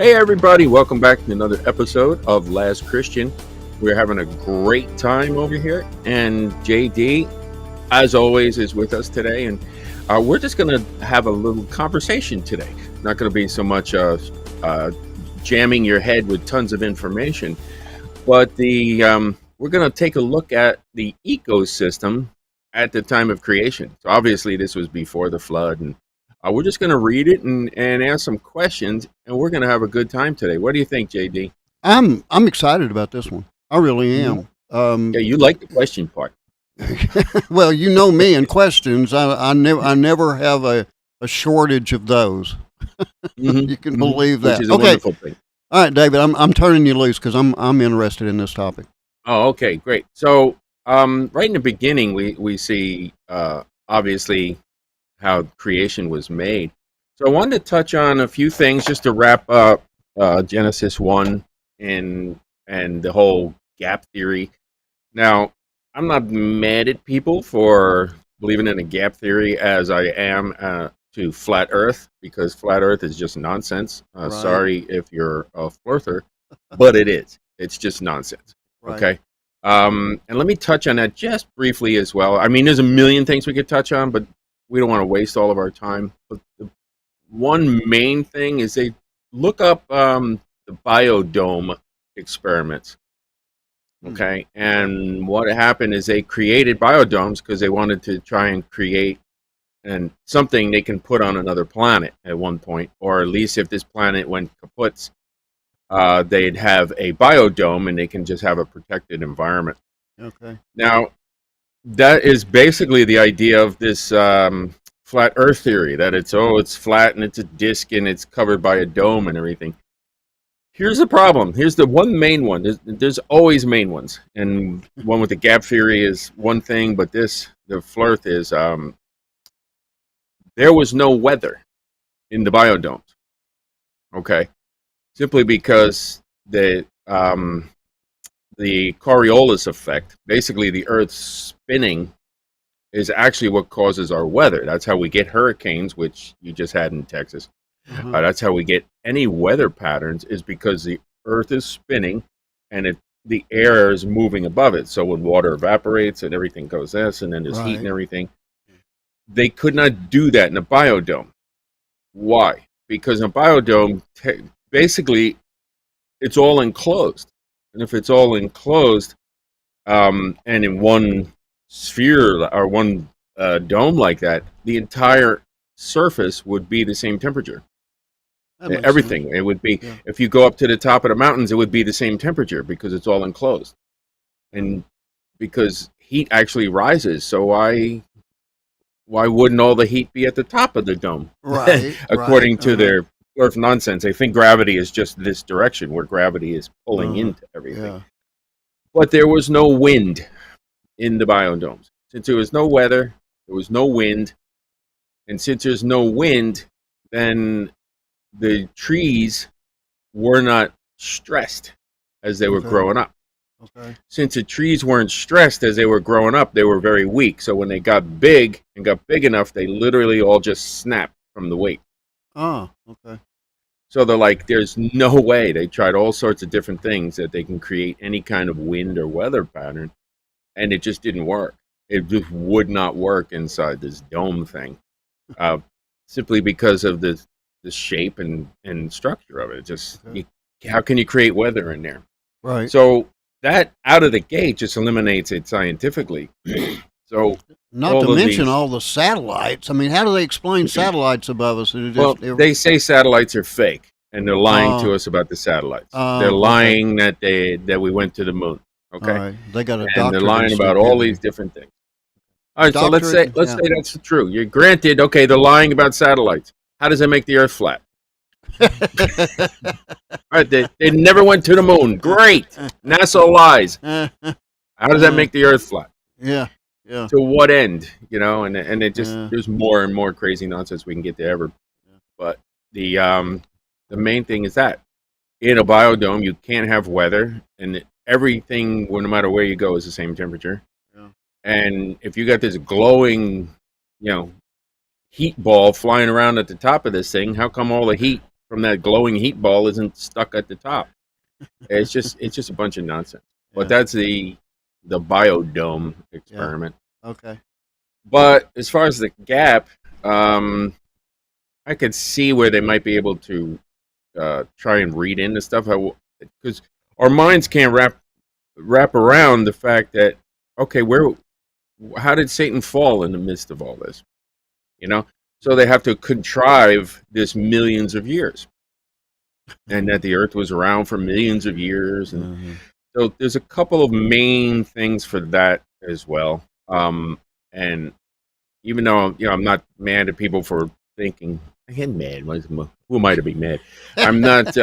Hey everybody, welcome back to another episode of Last Christian. We're having a great time over here, and JD, as always, is with us today, and we're just going to have a little conversation today. Not going to be so much jamming your head with tons of information, but we're going to take a look at the ecosystem at the time of creation. So obviously this was before the flood, and we're just going to read it and ask some questions, and we're going to have a good time today. What do you think, JD? I'm excited about this one. I really am. Yeah, you like the question part. Well, you know me and questions. I never have a shortage of those. You can believe that. Which is a wonderful thing. All right, David, I'm turning you loose because I'm interested in this topic. Oh, okay, great. So right in the beginning, we see obviously how creation was made. So I wanted to touch on a few things just to wrap up Genesis 1 and the whole gap theory. Now, I'm not mad at people for believing in a gap theory as I am to flat earth, because flat earth is just nonsense. Right. Sorry if you're a flirter, but it is. It's just nonsense. Right. Okay. And let me touch on that just briefly as well. I mean, there's a million things we could touch on, but we don't want to waste all of our time. But the one main thing is they look up the biodome experiments. Okay. And what happened is they created biodomes because they wanted to try and create something they can put on another planet at one point, or at least if this planet went kaput, they'd have a biodome and they can just have a protected environment. Okay. Now, that is basically the idea of this flat Earth theory, that it's flat and it's a disc and it's covered by a dome and everything. Here's the problem. Here's the one main one. There's always main ones, and one with the gap theory is one thing, but the flirt is there was no weather in the biodomes. Okay, simply because the Coriolis effect, basically the Earth's spinning, is actually what causes our weather. That's how we get hurricanes, which you just had in Texas. That's how we get any weather patterns, is because the Earth is spinning and the air is moving above it. So when water evaporates and everything goes this, and then there's heat and everything, they could not do that in a biodome. Why? Because in a biodome, basically, it's all enclosed. And if it's all enclosed, and in one sphere or one dome like that, the entire surface would be the same temperature. Everything. Sense. It would be, if you go up to the top of the mountains, it would be the same temperature because it's all enclosed. And because heat actually rises, so why wouldn't all the heat be at the top of the dome? Right. According to their Earth nonsense. They think gravity is just this direction where gravity is pulling into everything. Yeah. But there was no wind in the biodomes. Since there was no weather, there was no wind. And since there's no wind, then the trees were not stressed as they were growing up. Okay. Since the trees weren't stressed as they were growing up, they were very weak. So when they got big and got big enough, they literally all just snapped from the weight. Oh, okay. So they're like, there's no way. They tried all sorts of different things that they can create any kind of wind or weather pattern, and it just didn't work. It just would not work inside this dome thing, simply because of the shape and structure of it. How can you create weather in there? Right. So that out of the gate just eliminates it scientifically. So not to mention all the satellites. I mean, how do they explain satellites above us? They say satellites are fake, and they're lying to us about the satellites. They're lying that we went to the moon. Okay, right. They got a doctorate, and they're lying about all these different things. All right, so let's say that's true. You're granted. Okay, they're lying about satellites. How does that make the Earth flat? All right, they never went to the moon. Great, NASA lies. How does that make the Earth flat? Yeah. Yeah. To what end, and it just there's more and more crazy nonsense we can get to ever. Yeah. But the main thing is that in a biodome you can't have weather, and everything, no matter where you go, is the same temperature. Yeah. And if you got this glowing, heat ball flying around at the top of this thing, how come all the heat from that glowing heat ball isn't stuck at the top. It's just a bunch of nonsense. But that's the biodome experiment. Yeah. Okay. But as far as the gap, I could see where they might be able to try and read into stuff, because our minds can't wrap around the fact that, okay, how did Satan fall in the midst of all this? So they have to contrive this millions of years, and that the earth was around for millions of years, and so there's a couple of main things for that as well. And even though I'm not mad at people for thinking, I get mad. Who am I to be mad? I'm not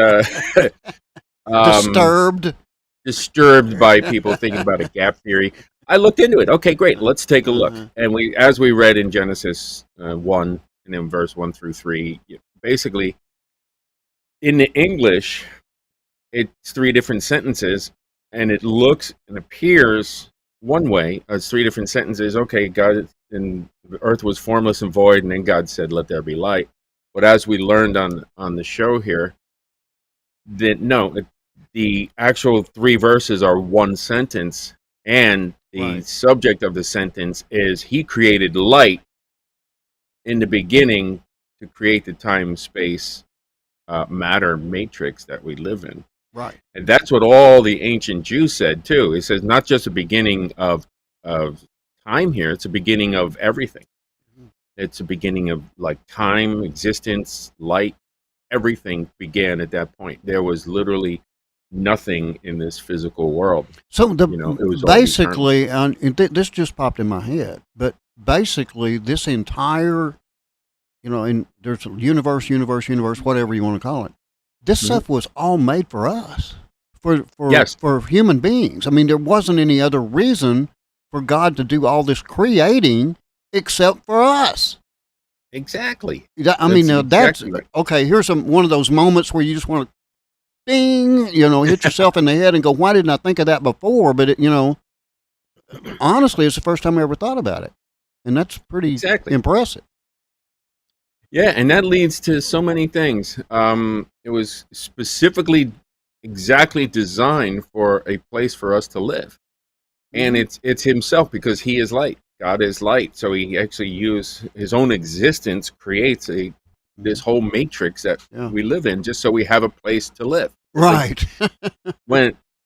disturbed by people thinking about a gap theory. I looked into it. Okay, great. Let's take a look. And as we read in Genesis 1, and then verse 1 through 3, basically in the English, it's 3 different sentences, and it looks and appears one way. It's 3 different sentences. Okay, God, and the earth was formless and void, and then God said, "Let there be light." But as we learned on the show here, that the actual 3 verses are one sentence, and the subject of the sentence is He created light in the beginning to create the time-space matter matrix that we live in. Right. And that's what all the ancient Jews said too. It says not just the beginning of time here, it's the beginning of everything. It's the beginning of like time, existence, light, everything began at that point. There was literally nothing in this physical world. So it was basically, this just popped in my head, but basically this entire, and there's universe, whatever you want to call it. This stuff was all made for us, for human beings. I mean, there wasn't any other reason for God to do all this creating except for us. Exactly. That's right. Okay. Here's one of those moments where you just want to ding, hit yourself in the head and go, "Why didn't I think of that before?" But honestly, it's the first time I ever thought about it, and that's pretty impressive. Yeah, and that leads to so many things. It was specifically exactly designed for a place for us to live. And it's Himself, because He is light. God is light. So He actually used His own existence, creates this whole matrix that we live in, just so we have a place to live. Right.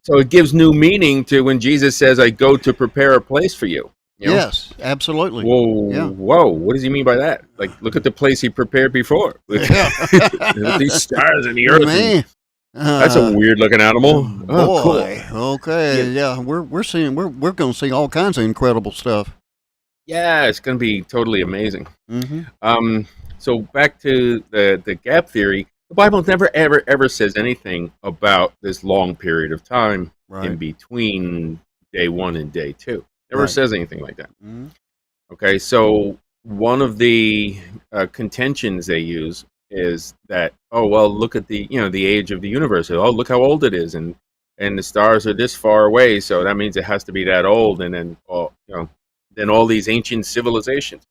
So it gives new meaning to when Jesus says, "I go to prepare a place for you." Yes, absolutely. Whoa! What does He mean by that? Like, look at the place He prepared before. These stars and the earth. Man, that's a weird looking animal. Boy, cool. Okay, we're seeing we're going to see all kinds of incredible stuff. Yeah, it's going to be totally amazing. So back to the gap theory. The Bible never ever says anything about this long period of time in between day 1 and day 2. Never says anything like that. Okay, so one of the contentions they use is that, oh well, look at the the age of the universe. Oh, look how old it is, and the stars are this far away, so that means it has to be that old. And then then all these ancient civilizations.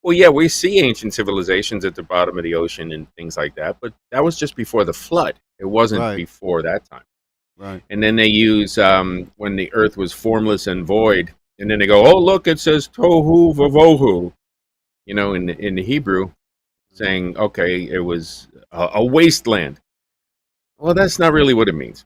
Well, yeah, we see ancient civilizations at the bottom of the ocean and things like that, but that was just before the flood. It wasn't before that time. Right. And then they use when the earth was formless and void. And then they go, oh, look, it says tohu vavohu, in the Hebrew, saying, okay, it was a wasteland. Well, that's not really what it means.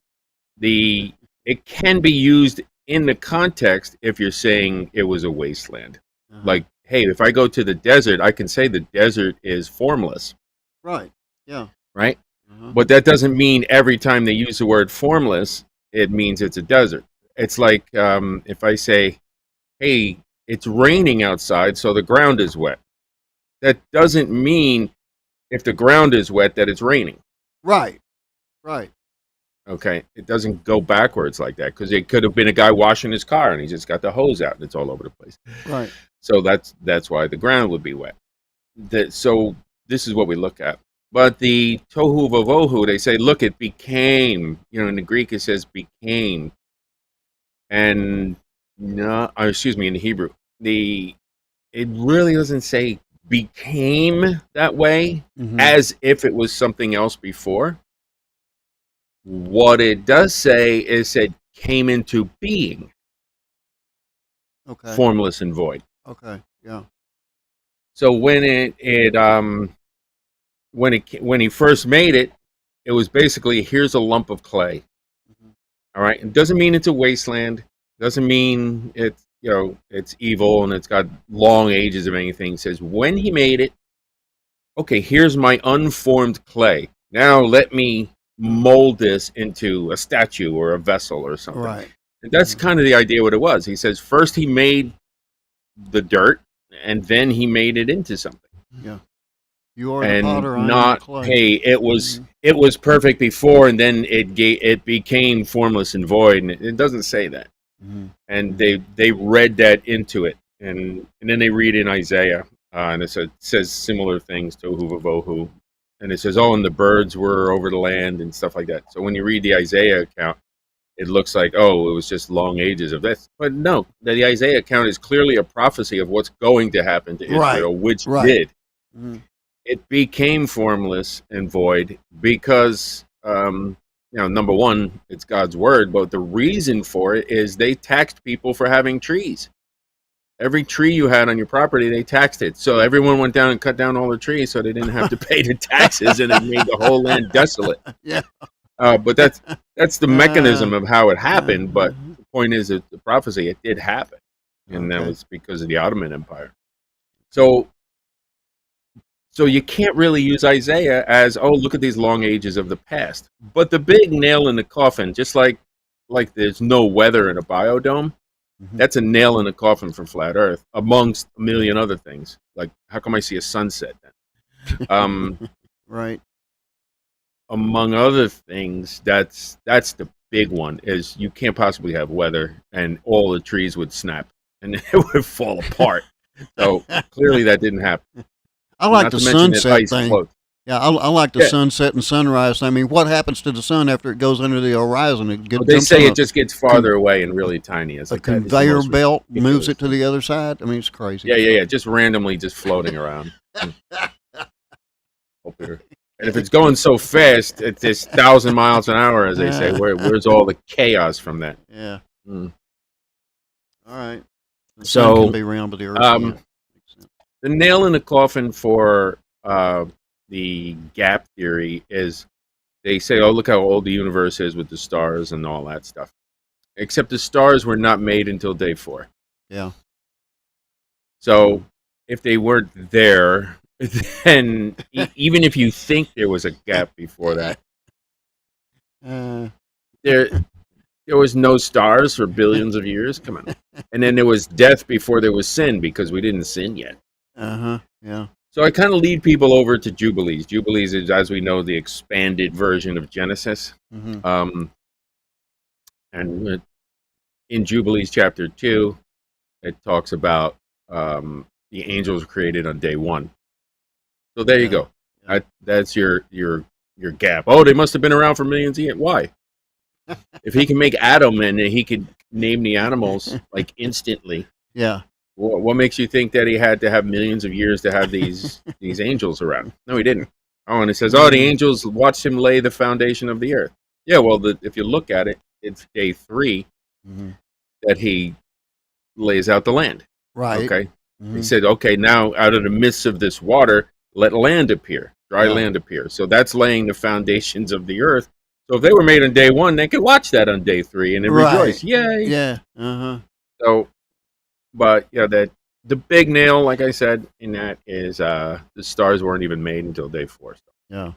It can be used in the context if you're saying it was a wasteland. Like, hey, if I go to the desert, I can say the desert is formless. Right, yeah. Right? But that doesn't mean every time they use the word formless, it means it's a desert. It's like if I say, hey, it's raining outside, so the ground is wet. That doesn't mean if the ground is wet that it's raining. Right. Okay, it doesn't go backwards like that, because it could have been a guy washing his car and he just got the hose out and it's all over the place. Right. So that's why the ground would be wet. So this is what we look at. But the tohu vavohu, they say, look, it became. In the Greek it says became, and in the Hebrew, it really doesn't say became that way as if it was something else before. What it does say is it came into being, formless and void. Okay. Yeah. So when when he first made it, it was basically, here's a lump of clay. All right. It doesn't mean it's a wasteland. Doesn't mean it's, it's evil and it's got long ages of anything. It says when he made it, okay, here's my unformed clay. Now let me mold this into a statue or a vessel or something. Right. And that's kind of the idea what it was. He says first he made the dirt and then he made it into something. Yeah. You are the potter, I am not the clay. Hey, it was perfect before and then it became formless and void, and it doesn't say that. And they read that into it, and then they read in Isaiah, and it says similar things to Huvavohu, and it says, and the birds were over the land and stuff like that. So when you read the Isaiah account, it looks like, it was just long ages of this. But no, the Isaiah account is clearly a prophecy of what's going to happen to Israel, which did. It became formless and void because, number one, it's God's word, but the reason for it is they taxed people for having trees. Every tree you had on your property, they taxed it. So everyone went down and cut down all the trees so they didn't have to pay the taxes, and it made the whole land desolate. Yeah. But that's the mechanism of how it happened. But the point is that the prophecy, it did happen. And that was because of the Ottoman Empire. So you can't really use Isaiah as, look at these long ages of the past. But the big nail in the coffin, just like there's no weather in a biodome, that's a nail in the coffin for flat Earth, amongst a million other things. Like, how come I see a sunset then? Right. Among other things, that's the big one, is you can't possibly have weather and all the trees would snap and it would fall apart. So clearly that didn't happen. I like the sunset thing. Floats. Yeah, I like the sunset and sunrise. I mean, what happens to the sun after it goes under the horizon? They say it just gets farther away and really tiny. It's like conveyor belt moves it to the other side. I mean, it's crazy. Yeah. Just randomly just floating around. And if it's going so fast, it's 1,000 miles an hour, as they say. Where's all the chaos from that? Yeah. All right. The sun can be round, but the earth the nail in the coffin for the gap theory is they say, look how old the universe is with the stars and all that stuff. Except the stars were not made until day 4. Yeah. So if they weren't there, then even if you think there was a gap before that, there was no stars for billions of years. Come on. And then there was death before there was sin, because we didn't sin yet. Yeah. So I kind of lead people over to Jubilees. Jubilees is, as we know, the expanded version of Genesis. And in Jubilees chapter 2, it talks about the angels were created on day 1. So there you go. That's your gap. They must have been around for millions of years. Why? If he can make Adam and he could name the animals like instantly. Yeah. What makes you think that he had to have millions of years to have these angels around? No, he didn't. And it says, the angels watched him lay the foundation of the earth. Yeah, well, if you look at it, it's day 3 that he lays out the land. Right. Okay. He said, okay, now out of the midst of this water, let land appear, dry land appear. So that's laying the foundations of the earth. So if they were made on day 1, they could watch that on day 3 and then rejoice. Yay. Yeah. So, but that the big nail, like I said, in that is the stars weren't even made until day 4. Yeah.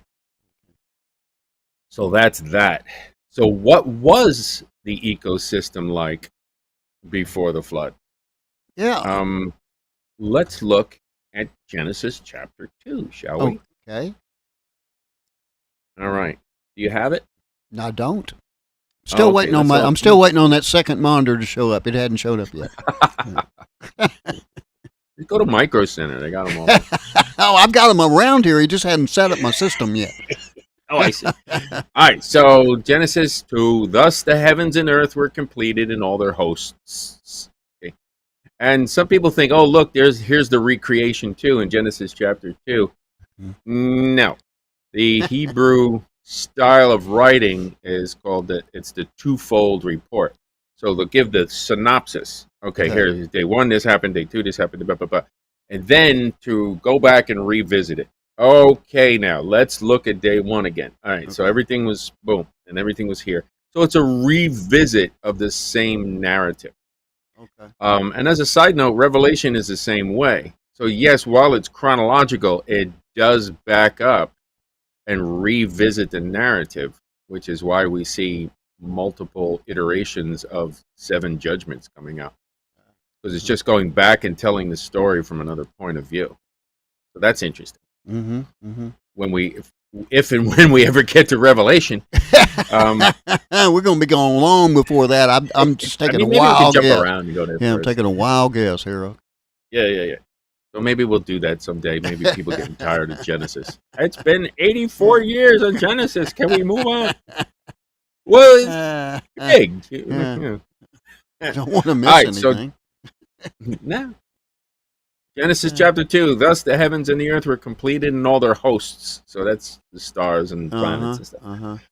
So that's that. So what was the ecosystem like before the flood? Yeah. Let's look at Genesis chapter 2, shall we? Okay. All right. Do you have it? No, I don't. Still waiting on I'm still waiting on that second monitor to show up. It hadn't showed up yet. Just go to Micro Center. They got them all. I've got them around here. He just hadn't set up my system yet. I see. All right. So Genesis 2, thus the heavens and earth were completed and all their hosts. Okay. And some people think, oh, look, here's the recreation too in Genesis chapter 2. No. The Hebrew style of writing is called it's the twofold report. So they'll give the synopsis. Okay, here's day 1, this happened, day 2, this happened, blah, blah, blah. And then to go back and revisit it. Okay, now let's look at day 1 again. All right, so everything was boom, and everything was here. So it's a revisit of the same narrative. Okay. And as a side note, Revelation is the same way. So yes, while it's chronological, it does back up and revisit the narrative, which is why we see multiple iterations of 7 judgments coming out. Because it's just going back and telling the story from another point of view. So that's interesting. When if and when we ever get to Revelation, we're going to be going long before that. I'm just taking a wild guess. Jump around and go there I'm taking a wild guess, Hero. Yeah. So maybe we'll do that someday. Maybe people getting tired of Genesis. It's been 84 years on Genesis. Can we move on? Well, it's big. I don't want to miss anything. No. Genesis chapter 2. Thus the heavens and the earth were completed and all their hosts. So that's the stars and planets and stuff.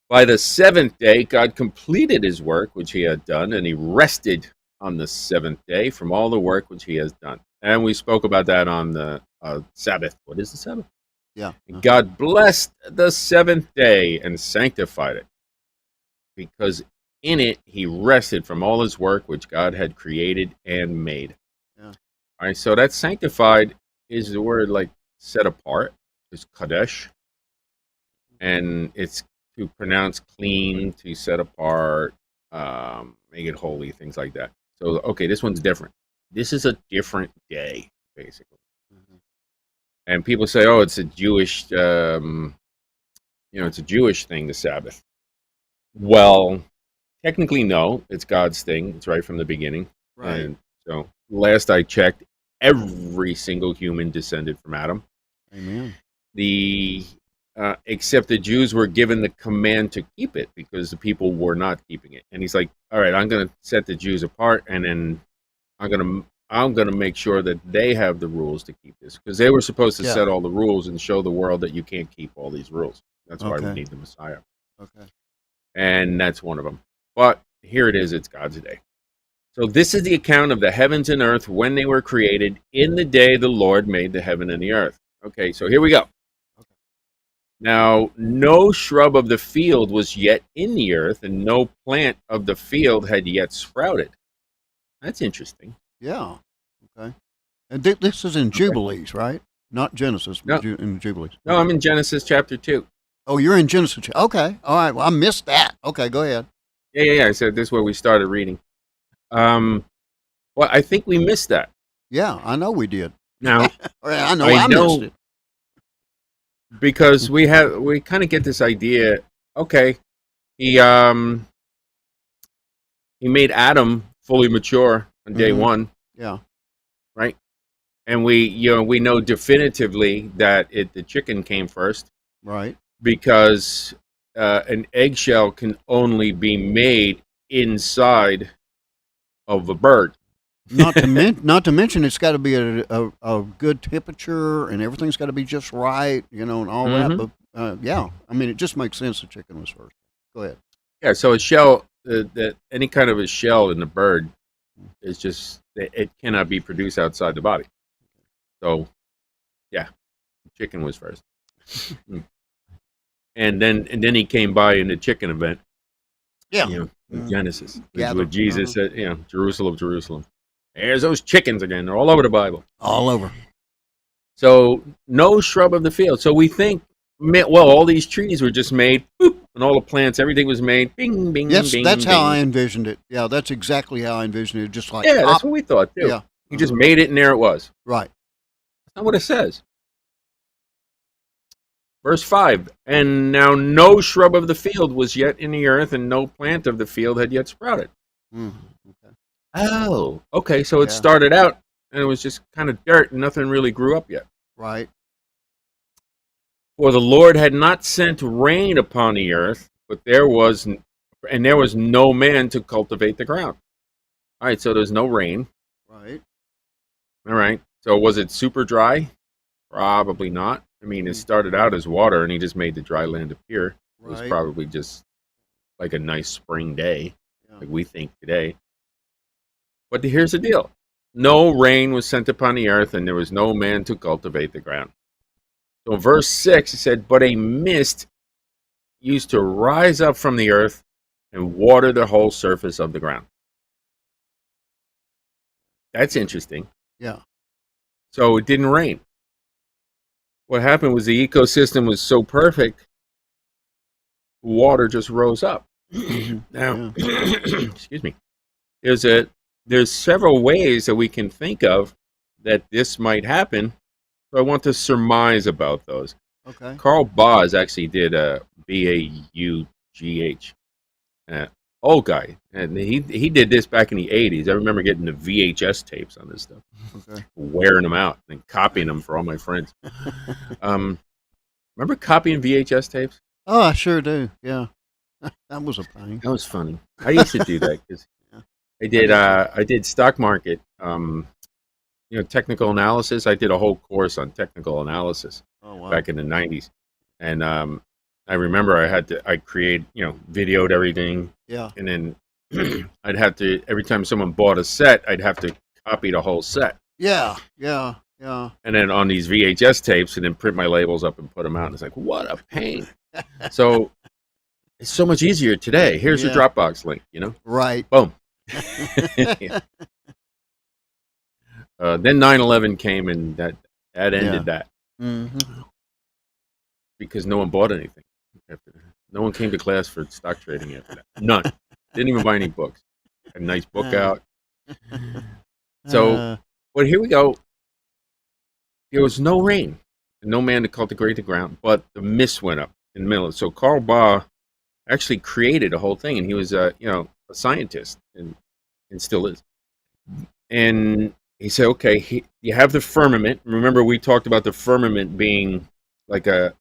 By the 7th day, God completed his work which he had done, and he rested on the 7th day from all the work which he has done. And we spoke about that on the Sabbath. What is the Sabbath? Yeah. God blessed the 7th day and sanctified it, because in it he rested from all his work which God had created and made. Yeah. All right, so that sanctified is the word like set apart. It's kadesh. And it's to pronounce clean, to set apart, make it holy, things like that. So, okay, this one's different. This is a different day, basically. And people say, oh, it's a Jewish, it's a Jewish thing, the Sabbath. Well, technically, no. It's God's thing. It's right from the beginning. Right. And so, last I checked, every single human descended from Adam. Amen. Except the Jews were given the command to keep it because the people were not keeping it. And he's like, all right, I'm going to set the Jews apart, and then I'm going to make sure that they have the rules to keep this, because they were supposed to set all the rules and show the world that you can't keep all these rules. That's why we need the Messiah. Okay. And that's one of them. But here it is. It's God's day. So this is the account of the heavens and earth when they were created in the day the Lord made the heaven and the earth. Okay, so here we go. Now, no shrub of the field was yet in the earth, and no plant of the field had yet sprouted. That's interesting. Yeah. Okay. And this is in Jubilees, right? Not Genesis, but in Jubilees. No, I'm in Genesis chapter 2. Oh, you're in Genesis. Okay. All right. Well, I missed that. Okay, go ahead. Yeah. I said this is where we started reading. Well, I think we missed that. Yeah, I know we did. Now, I missed it. Because we kind of get this idea. Okay, he made Adam fully mature on day 1. Yeah. Right. And we know definitively that the chicken came first. Right. Because an eggshell can only be made inside of a bird. Not to mention, it's got to be a good temperature, and everything's got to be just right, and all that. But I mean, it just makes sense the chicken was first. Go ahead. Yeah, so a shell, that any kind of a shell in the bird is just it cannot be produced outside the body. So, yeah, the chicken was first, and then he came by in the chicken event. Yeah, Genesis, which is what Jesus said. Jerusalem, Jerusalem. There's those chickens again. They're all over the Bible. All over. So, no shrub of the field. So we think, well, all these trees were just made, boop, and all the plants, everything was made, bing, bing, yes, bing, that's bing. How I envisioned it. Yeah, that's exactly how I envisioned it. Just like that's what we thought, too. Yeah. You just made it, and there it was. Right. That's not what it says. Verse 5, and now no shrub of the field was yet in the earth, and no plant of the field had yet sprouted. Okay. Oh, okay, so it started out, and it was just kind of dirt, and nothing really grew up yet. Right. For the Lord had not sent rain upon the earth, but there was no man to cultivate the ground. All right, so there's no rain. All right. So was it super dry? Probably not. I mean, it started out as water, and he just made the dry land appear. It was probably just like a nice spring day, like we think today. But here's the deal. No rain was sent upon the earth, and there was no man to cultivate the ground. So in verse 6, it said, but a mist used to rise up from the earth and water the whole surface of the ground. That's interesting. Yeah. So it didn't rain. What happened was the ecosystem was so perfect, water just rose up. Now, excuse me. There's several ways that we can think of that this might happen. So I want to surmise about those. Okay. Carl Baugh actually did a Baugh, old guy, and he did this back in the 80s. I remember getting the VHS tapes on this stuff, wearing them out and copying them for all my friends. Remember copying VHS tapes? Oh, I sure do. Yeah, that was a pain. That was funny. I used to do that because I did stock market, technical analysis. I did a whole course on technical analysis back in the 90s, and I remember I create, videoed everything. Yeah. And then I'd have to, every time someone bought a set, I'd have to copy the whole set. Yeah. And then on these VHS tapes, and then print my labels up and put them out. And it's like, what a pain. So it's so much easier today. Here's your Dropbox link, Right. Boom. Then 9/11 came, and that ended that. Mm-hmm. Because no one bought anything after that. No one came to class for stock trading after that. None. Didn't even buy any books. Had a nice book out. So, but here we go. There was no rain, and no man to cultivate the ground, but the mist went up in the middle. So Carl Baugh actually created a whole thing, and he was a scientist, and still is. And he said, okay, you have the firmament. Remember, we talked about the firmament being like a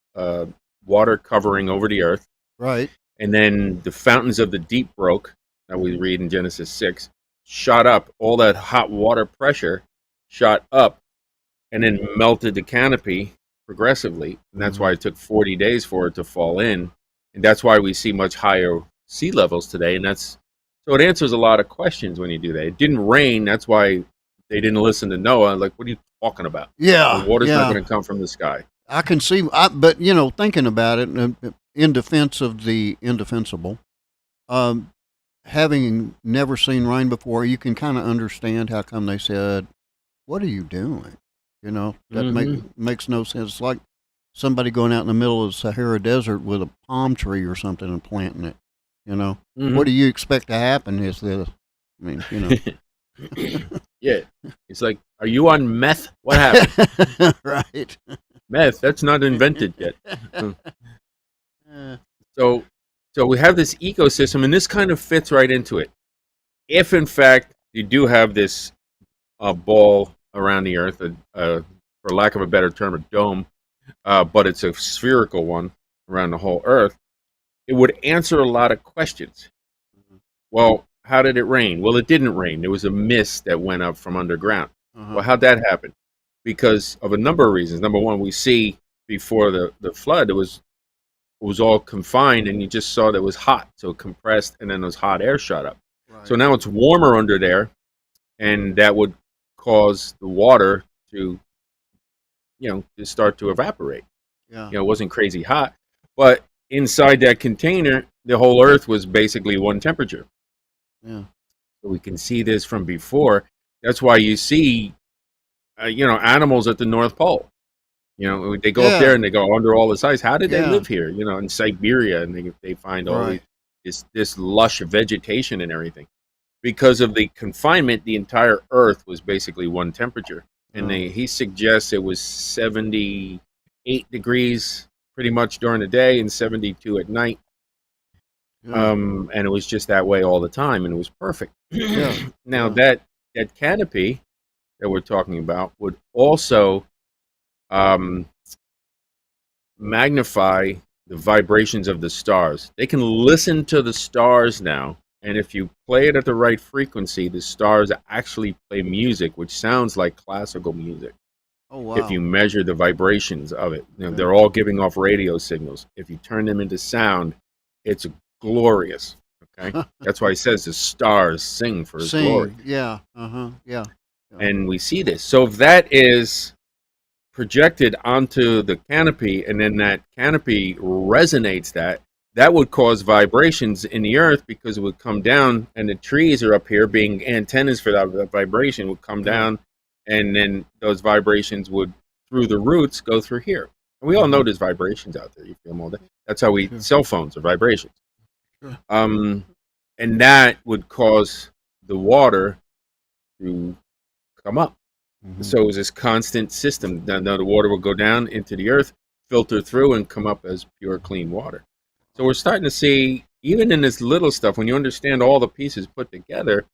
water covering over the earth. Right. And then the fountains of the deep broke, that we read in Genesis 6, shot up. All that hot water pressure shot up and then melted the canopy progressively. And that's why it took 40 days for it to fall in. And that's why we see much higher sea levels today. And so it answers a lot of questions when you do that. It didn't rain. That's why they didn't listen to Noah. Like, what are you talking about? Yeah. The water's not going to come from the sky. I can see, but thinking about it, in defense of the indefensible, having never seen rain before, you can kind of understand how come they said, "What are you doing?" That makes no sense. It's like somebody going out in the middle of the Sahara Desert with a palm tree or something and planting it. What do you expect to happen? Is this? I mean, Yeah, it's like, are you on meth? What happened? Right. Meth, that's not invented yet. So we have this ecosystem, and this kind of fits right into it. If, in fact, you do have this ball around the earth, for lack of a better term, a dome, but it's a spherical one around the whole earth, it would answer a lot of questions. Well, how did it rain? Well, it didn't rain. There was a mist that went up from underground. Well, how'd that happen? Because of a number of reasons. Number one, we see before the flood, it was all confined, and you just saw that it was hot, so it compressed, and then those hot air shot up. Right. So now it's warmer under there, and that would cause the water to start to evaporate. Yeah. It wasn't crazy hot, but inside that container, the whole earth was basically one temperature. Yeah. So we can see this from before. That's why you see, animals at the North Pole. They go up there and they go under all this ice. How did they live here? In Siberia, and they find all this lush vegetation and everything. Because of the confinement, the entire Earth was basically one temperature. And he suggests it was 78 degrees pretty much during the day and 72 at night. And it was just that way all the time, and it was perfect. Now that canopy that we're talking about would also magnify the vibrations of the stars. They can listen to the stars now And if you play it at the right frequency, the stars actually play music, which sounds like classical music. Oh, wow. If you measure the vibrations of it, they're all giving off radio signals. If you turn them into sound, it's glorious. Okay, that's why he says the stars sing for his glory. Yeah. Yeah. And we see this. So if that is projected onto the canopy, and then that canopy resonates, that would cause vibrations in the earth, because it would come down, and the trees are up here being antennas for that vibration, would come down, and then those vibrations would, through the roots, go through here. And we all know there's vibrations out there. You feel them all day. That's how cell phones are vibrations. Sure. And that would cause the water to come up. So it was this constant system. Now the water will go down into the earth, filter through, and come up as pure, clean water. So we're starting to see, even in this little stuff, when you understand all the pieces put together,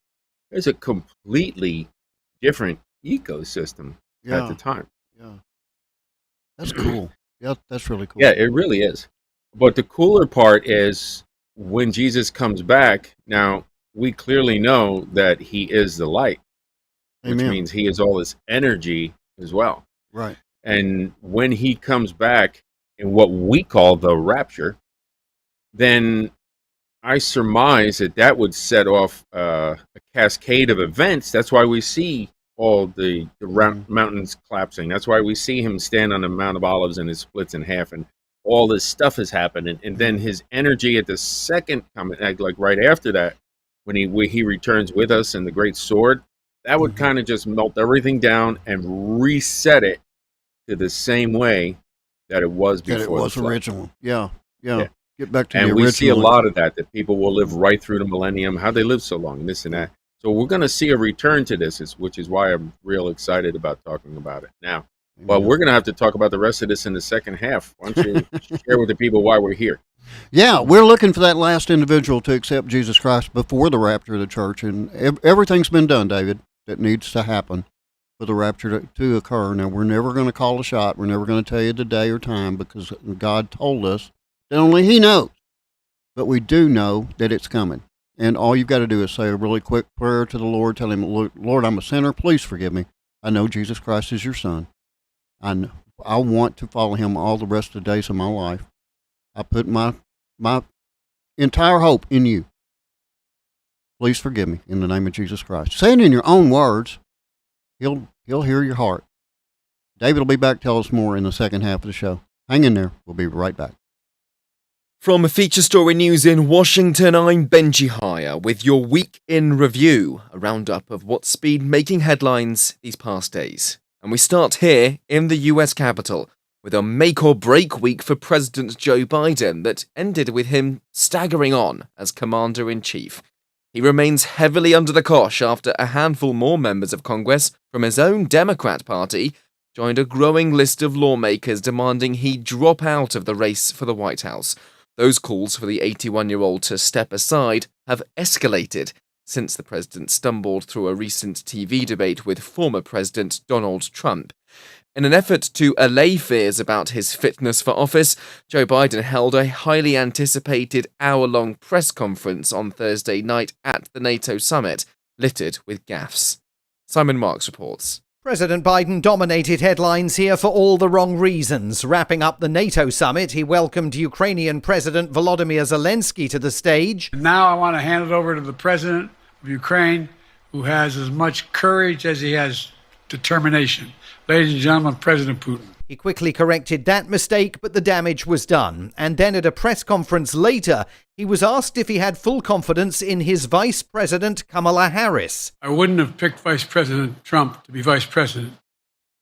there's a completely different ecosystem at the time. Yeah. That's cool. Yeah, that's really cool. Yeah, it really is. But the cooler part is when Jesus comes back, now we clearly know that he is the light, which means he is all this energy as well. Right. And when he comes back in what we call the rapture, then I surmise that would set off a cascade of events. That's why we see all the mountains collapsing. That's why we see him stand on the Mount of Olives and it splits in half, and all this stuff is happening. And then his energy at the second coming, like right after that, when he returns with us and the great sword, that would kind of just melt everything down and reset it to the same way that it was before. That it was original. Yeah. Get back to the original. And we see a lot of that people will live right through the millennium. How they live so long, and this and that. So we're going to see a return to this, which is why I'm real excited about talking about it now. But we're going to have to talk about the rest of this in the second half. Why don't you share with the people why we're here? Yeah, we're looking for that last individual to accept Jesus Christ before the rapture of the church. And everything's been done, David, that needs to happen for the rapture to occur. Now, we're never going to call a shot. We're never going to tell you the day or time, because God told us that only he knows. But we do know that it's coming. And all you've got to do is say a really quick prayer to the Lord. Tell him, Lord, I'm a sinner. Please forgive me. I know Jesus Christ is your son. I want to follow him all the rest of the days of my life. I put my entire hope in you. Please forgive me in the name of Jesus Christ. Say it in your own words. He'll hear your heart. David will be back to tell us more in the second half of the show. Hang in there. We'll be right back. From Feature Story News in Washington, I'm Benji Heyer with your Week in Review, a roundup of what's been making headlines these past days. And we start here in the US Capitol with a make-or-break week for President Joe Biden that ended with him staggering on as Commander-in-Chief. He remains heavily under the cosh after a handful more members of Congress from his own Democrat Party joined a growing list of lawmakers demanding he drop out of the race for the White House. Those calls for the 81-year-old to step aside have escalated since the president stumbled through a recent TV debate with former President Donald Trump. In an effort to allay fears about his fitness for office, Joe Biden held a highly anticipated hour-long press conference on Thursday night at the NATO summit, littered with gaffes. Simon Marks reports. President Biden dominated headlines here for all the wrong reasons. Wrapping up the NATO summit, he welcomed Ukrainian President Volodymyr Zelensky to the stage. Now I want to hand it over to the President of Ukraine, who has as much courage as he has determination. Ladies and gentlemen, President Putin. He quickly corrected that mistake, but the damage was done. And then at a press conference later, he was asked if he had full confidence in his Vice President, Kamala Harris. I wouldn't have picked Vice President Trump to be Vice President,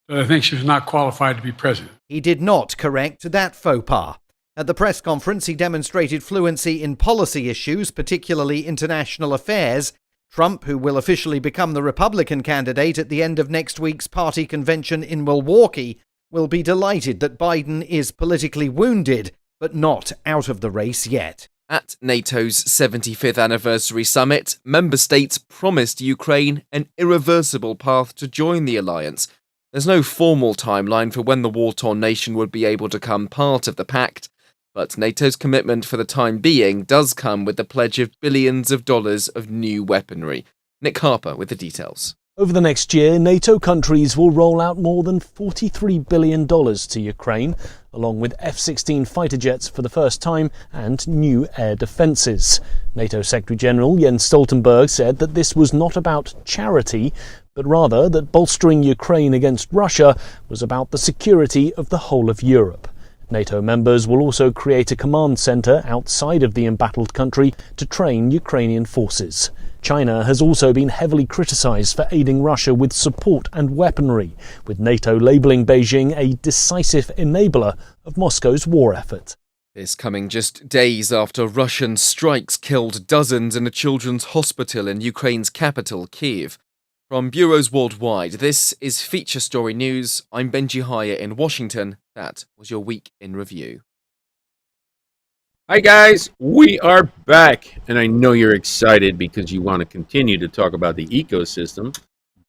but I think she was not qualified to be President. He did not correct that faux pas. At the press conference, he demonstrated fluency in policy issues, particularly international affairs. Trump, who will officially become the Republican candidate at the end of next week's party convention in Milwaukee, will be delighted that Biden is politically wounded, but not out of the race yet. At NATO's 75th anniversary summit, member states promised Ukraine an irreversible path to join the alliance. There's no formal timeline for when the war-torn nation would be able to become part of the pact. But NATO's commitment for the time being does come with the pledge of billions of dollars of new weaponry. Nick Harper with the details. Over the next year, NATO countries will roll out more than $43 billion to Ukraine, along with F-16 fighter jets for the first time and new air defences. NATO Secretary-General Jens Stoltenberg said that this was not about charity, but rather that bolstering Ukraine against Russia was about the security of the whole of Europe. NATO members will also create a command centre outside of the embattled country to train Ukrainian forces. China has also been heavily criticised for aiding Russia with support and weaponry, with NATO labelling Beijing a decisive enabler of Moscow's war effort. This coming just days after Russian strikes killed dozens in a children's hospital in Ukraine's capital, Kyiv. From bureaus worldwide, this is Feature Story News. I'm Benji Haya in Washington. That was your Week in Review. Hi guys, we are back, and I know you're excited because you want to continue to talk about the ecosystem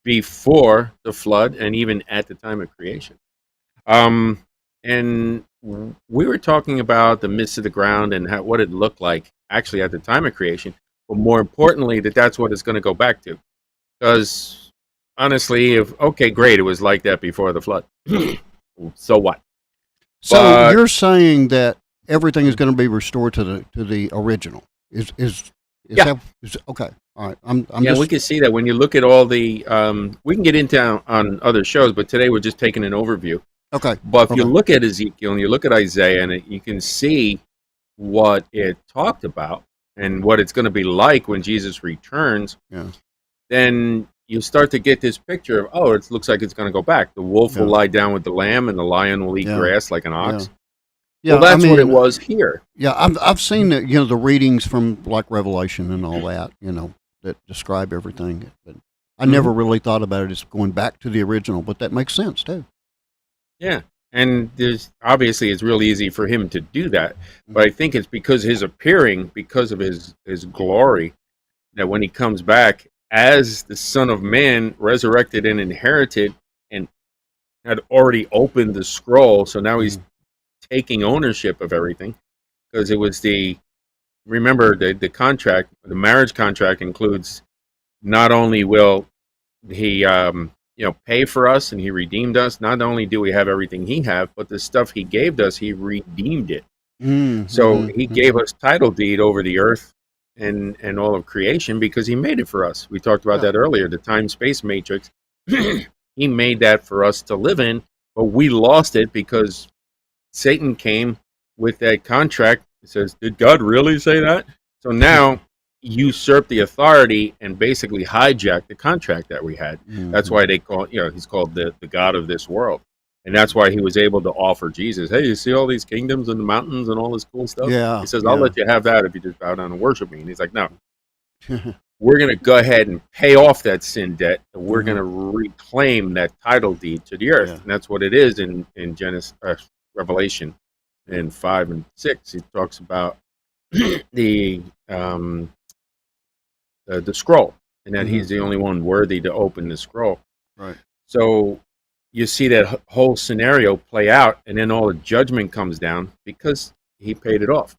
before the flood and even at the time of creation. And we were talking about the mist of the ground and what it looked like actually at the time of creation, but more importantly, that's what it's going to go back to. Because honestly, okay, great, it was like that before the flood. So what? So you're saying that everything is going to be restored to the original. Is Yeah. that okay? All right. I'm Yeah, just, we can see that when you look at all the. We can get into on other shows, but today we're just taking an overview. okay. But if you Okay. look at Ezekiel and you look at Isaiah, and you can see what it talked about and what it's going to be like when Jesus returns, Yeah. then you start to get this picture of, it looks like it's going to go back. The wolf will Yeah. lie down with the lamb, and the lion will eat Yeah. grass like an ox. Yeah, Well, that's I what it mean, was here. Yeah, I've seen the readings from like Revelation and all that, that describe everything. But I never really thought about it as going back to the original, but that makes sense too. Yeah. And there's obviously it's real easy for him to do that. But I think it's because his appearing, because of his glory, that when he comes back as the Son of Man, resurrected and inherited, and had already opened the scroll, so now he's taking ownership of everything. Because it was remember the contract, the marriage contract includes not only will he pay for us and he redeemed us, not only do we have everything he have, but the stuff he gave us, he redeemed it. So he gave us title deed over the earth and all of creation because he made it for us. We talked about that earlier, the time-space matrix. He made that for us to live in, but we lost it because Satan came with that contract. It says, did God really say that? So now usurped the authority and basically hijacked the contract that we had. That's why they call he's called the God of this world. And that's why he was able to offer Jesus, hey, you see all these kingdoms and the mountains and all this cool stuff? Yeah. He says, I'll let you have that if you just bow down and worship me. And he's like, no, we're going to go ahead and pay off that sin debt. And we're going to reclaim that title deed to the earth. Yeah. And that's what it is in Genesis, Revelation in 5 and 6. He talks about the scroll, and that he's the only one worthy to open the scroll. Right. So you see that whole scenario play out, and then all the judgment comes down because he paid it off.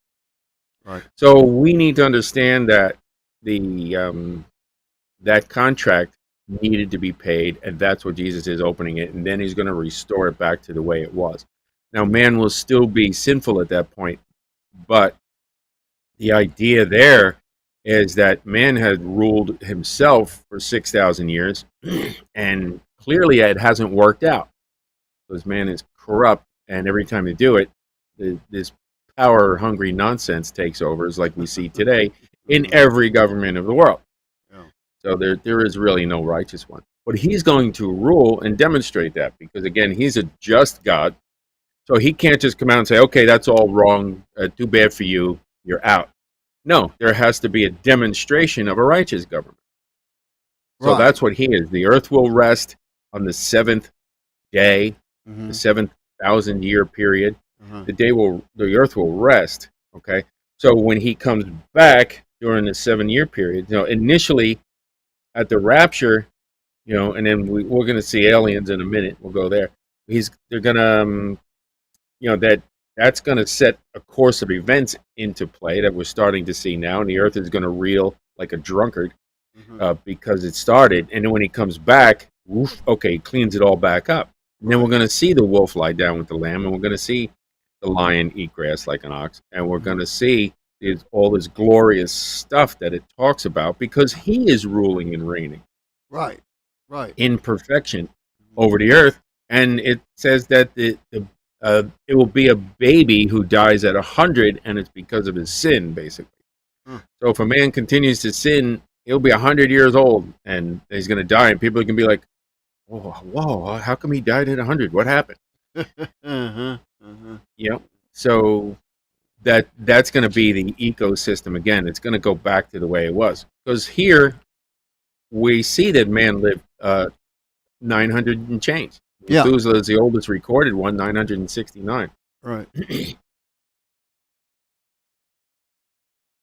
Right. So we need to understand that that contract needed to be paid, and that's what Jesus is opening it, and then he's going to restore it back to the way it was. Now, man will still be sinful at that point, but the idea there is that man had ruled himself for 6,000 years, and clearly it hasn't worked out because man is corrupt, and every time you do it, this power-hungry nonsense takes over, as like we see today in every government of the world. Yeah. So there is really no righteous one. But he's going to rule and demonstrate that because, again, he's a just God. So he can't just come out and say, okay, that's all wrong, too bad for you, you're out. No, there has to be a demonstration of a righteous government. So that's what he is. The earth will rest on the seventh day, the 7,000-year period. The earth will rest, okay? So when he comes back during the 7-year period, initially at the rapture, and then we're going to see aliens in a minute. We'll go there. They're going to, that that's going to set a course of events into play that we're starting to see now, and the earth is going to reel like a drunkard because it started. And then when he comes back, woof, okay, he cleans it all back up. And then we're going to see the wolf lie down with the lamb, and we're going to see the lion eat grass like an ox, and we're going to see all this glorious stuff that it talks about because he is ruling and reigning. Right. In perfection over the earth. And it says that it will be a baby who dies at 100, and it's because of his sin, basically. So if a man continues to sin, he'll be 100 years old, and he's going to die, and people can be like, whoa, how come he died at 100? What happened? So that's going to be the ecosystem again. It's going to go back to the way it was. Because here, we see that man lived 900 and change. Methuselah is the oldest recorded one, 969. Right.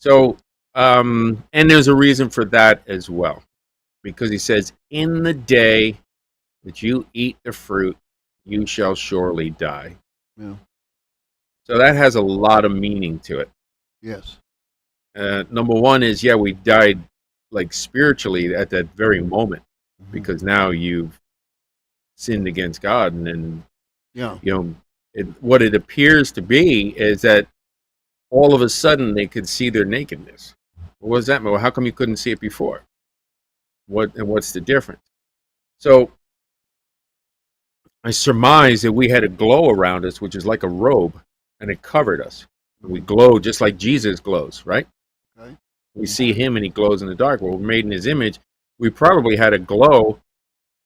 So, and there's a reason for that as well. Because he says, in the day that you eat the fruit, you shall surely die. Yeah. So that has a lot of meaning to it. Yes. Number one is, we died like spiritually at that very moment, because now you've sinned against God, and then what it appears to be is that all of a sudden they could see their nakedness. What does that mean? Well, how come you couldn't see it before? What's the difference? So I surmise that we had a glow around us, which is like a robe, and it covered us. We glow just like Jesus glows, right? Okay. We see him and he glows in the dark. Well, we're made in his image. We probably had a glow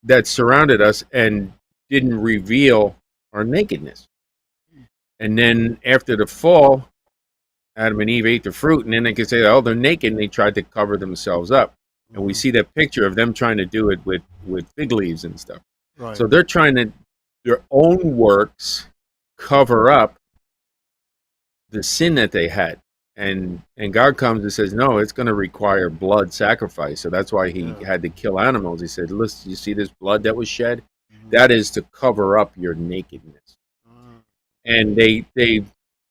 that surrounded us and didn't reveal our nakedness. And then after the fall, Adam and Eve ate the fruit, and then they could say, oh, they're naked, and they tried to cover themselves up. And we see that picture of them trying to do it with fig leaves and stuff. Right. So they're trying to, their own works cover up the sin that they had. And God comes and says, no, it's going to require blood sacrifice. So that's why he had to kill animals. He said, listen, you see this blood that was shed? That is to cover up your nakedness. And they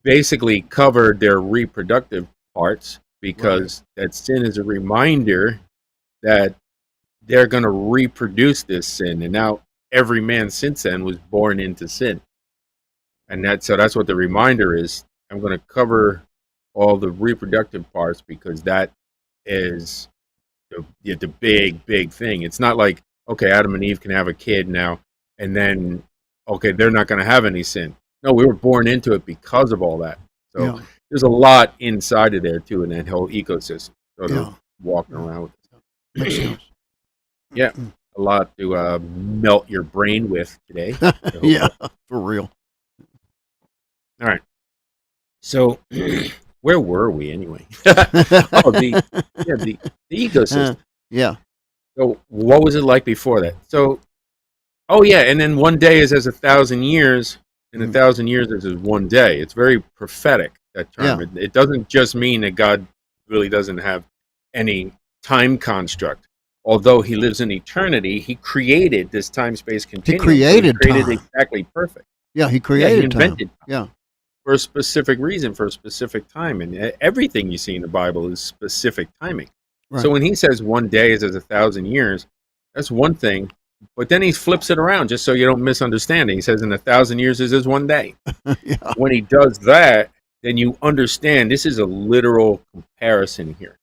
basically covered their reproductive parts because that sin is a reminder that they're going to reproduce this sin. And now every man since then was born into sin. And that's what the reminder is. I'm going to cover all the reproductive parts because that is the big thing. It's not like, okay, Adam and Eve can have a kid now, and then, okay, they're not going to have any sin. No, we were born into it because of all that. So there's a lot inside of there, too, in that whole ecosystem. So they're walking around with it. Makes sense. Yeah, a lot to melt your brain with today. Yeah, for real. All right. So where were we anyway? The ecosystem. Yeah. So what was it like before that? So, and then one day is as 1,000 years, and 1,000 years is as one day. It's very prophetic, that term. Yeah. It doesn't just mean that God really doesn't have any time construct. Although he lives in eternity, he created this time-space continuum. He created time. exactly perfect. Yeah, he created he invented time. Yeah. For a specific reason, for a specific time. And everything you see in the Bible is specific timing. Right. So when he says one day is as 1,000 years, that's one thing. But then he flips it around just so you don't misunderstand it. He says in 1,000 years is as one day. When he does that, then you understand this is a literal comparison here.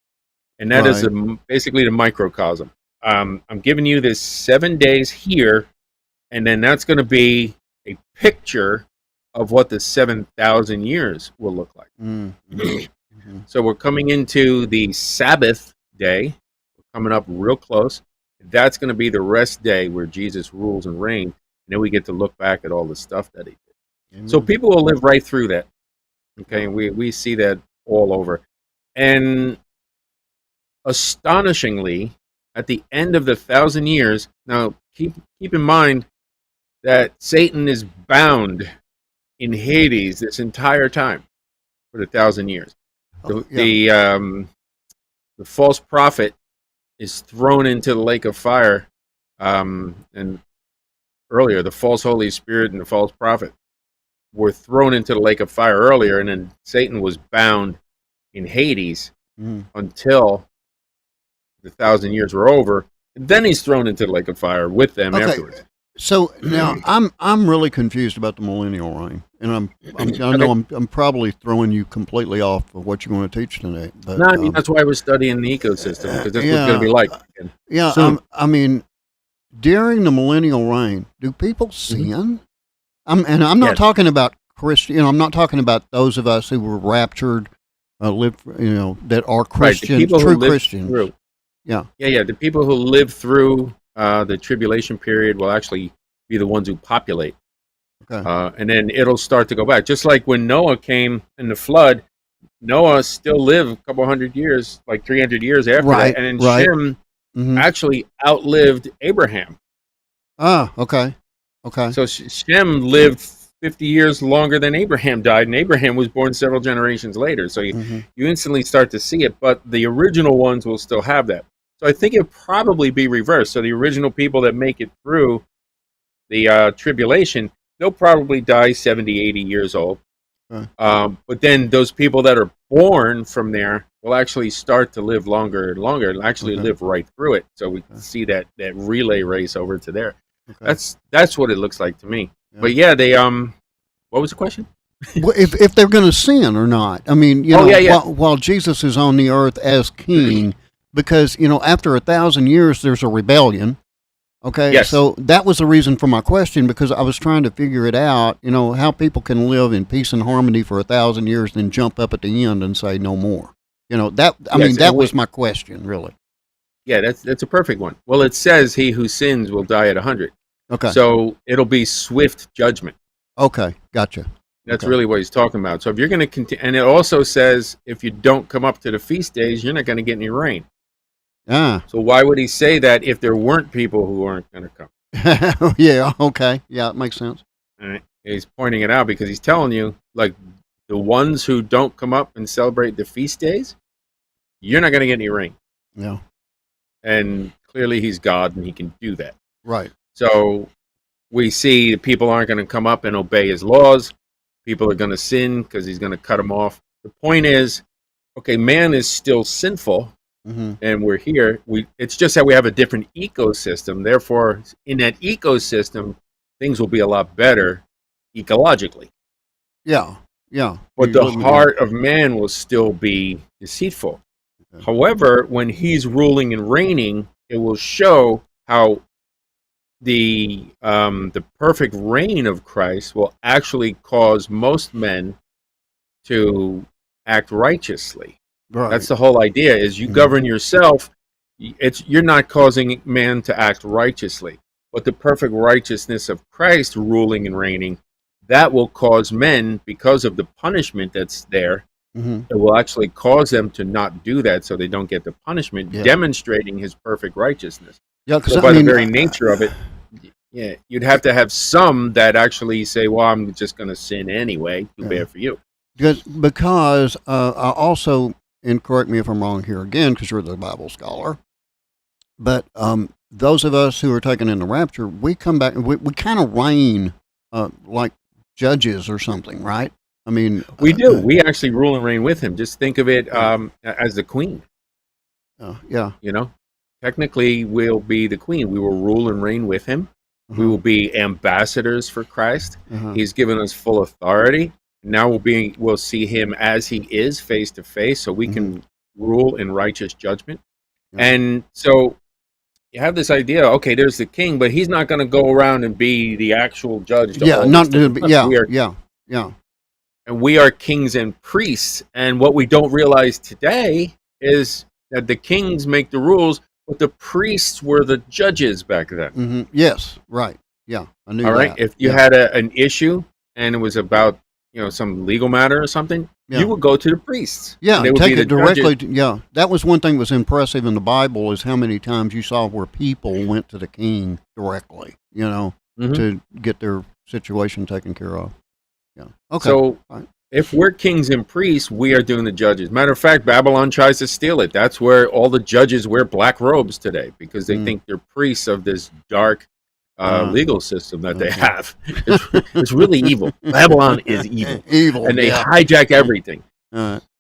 And that is basically the microcosm. I'm giving you this 7 days here, and then that's going to be a picture of what the 7,000 years will look like. So we're coming into the Sabbath day. We're coming up real close. That's going to be the rest day where Jesus rules and reigns. And then we get to look back at all the stuff that he did. Amen. So people will live right through that. Okay, and we see that all over. And astonishingly, at the end of the 1,000 years, now keep in mind that Satan is bound in Hades this entire time for the 1,000 years. The false prophet is thrown into the lake of fire, and earlier the false Holy Spirit and the false prophet. were thrown into the lake of fire earlier, and then Satan was bound in Hades until the 1,000 years were over. And then he's thrown into the lake of fire with them afterwards. So now I'm really confused about the millennial reign, and I know I'm probably throwing you completely off of what you're going to teach today. But no, I mean, that's why we're studying the ecosystem, because that's what it's going to be like. Yeah, soon. I mean, during the millennial reign, do people sin? And I'm not talking about Christian. I'm not talking about those of us who were raptured, that are Christians, true Christians. Through. Yeah. The people who live through the tribulation period will actually be the ones who populate. Okay. And then it'll start to go back. Just like when Noah came in the flood, Noah still lived a couple hundred years, like 300 years after that. And then Shem actually outlived Abraham. Ah, okay. Okay. So Shem lived 50 years longer than Abraham died, and Abraham was born several generations later. So you instantly start to see it, but the original ones will still have that. So I think it'll probably be reversed. So the original people that make it through the tribulation, they'll probably die 70, 80 years old. But then those people that are born from there will actually start to live longer and longer and actually live right through it. So we can see that relay race over to there. Okay. That's what it looks like to me. Yeah. But yeah, they what was the question? Well, if they're going to sin or not. I mean, while Jesus is on the earth as king, because after 1,000 years there's a rebellion. Okay, yes. So that was the reason for my question, because I was trying to figure it out. How people can live in peace and harmony for 1,000 years, then jump up at the end and say no more. That was my question, really. Yeah, that's a perfect one. Well, it says he who sins will die at 100. Okay. So it'll be swift judgment. Okay, gotcha. That's really what he's talking about. So if you're going to continue, and it also says if you don't come up to the feast days, you're not going to get any rain. Ah. So why would he say that if there weren't people who aren't going to come? Yeah, okay. Yeah, it makes sense. All right. He's pointing it out because he's telling you, like, the ones who don't come up and celebrate the feast days, you're not going to get any rain. Yeah. And clearly he's God and he can do that. Right. So we see the people aren't going to come up and obey his laws. People are going to sin because he's going to cut them off. The point is, okay, man is still sinful, and we're here. It's just that we have a different ecosystem. Therefore, in that ecosystem, things will be a lot better ecologically. Yeah, yeah. But the heart of man will still be deceitful. Okay. However, when he's ruling and reigning, it will show how the perfect reign of Christ will actually cause most men to act righteously. Right. That's the whole idea, is you govern yourself. You're not causing man to act righteously. But the perfect righteousness of Christ ruling and reigning, that will cause men, because of the punishment that's there, it will actually cause them to not do that so they don't get the punishment, demonstrating his perfect righteousness. Yeah, so by the very nature of it, you'd have to have some that actually say, well, I'm just going to sin anyway, too bad for you. Because I also, and correct me if I'm wrong here again, because you're the Bible scholar, but those of us who are taken in the rapture, we come back, we kind of reign like judges or something, right? I mean, we do. We actually rule and reign with him. Just think of it as the queen. Technically, we'll be the queen. We will rule and reign with him. We will be ambassadors for Christ. He's given us full authority. Now we'll see him as he is, face to face, so we can rule in righteous judgment. And so you have this idea, okay, there's the king, but he's not going to go around and be the actual judge. And we are kings and priests. And what we don't realize today is that the kings make the rules, but the priests were the judges back then. Yes, right. Yeah, I knew that. All right, if you had an issue and it was about some legal matter or something, you would go to the priests. Yeah, and take it directly. That was one thing that was impressive in the Bible, is how many times you saw where people went to the king directly, to get their situation taken care of. Yeah. Okay. So if we're kings and priests, we are doing the judges. Matter of fact, Babylon tries to steal it. That's where all the judges wear black robes today, because they think they're priests of this dark legal system that they have. It's really evil. Babylon is evil. Evil, and they hijack everything.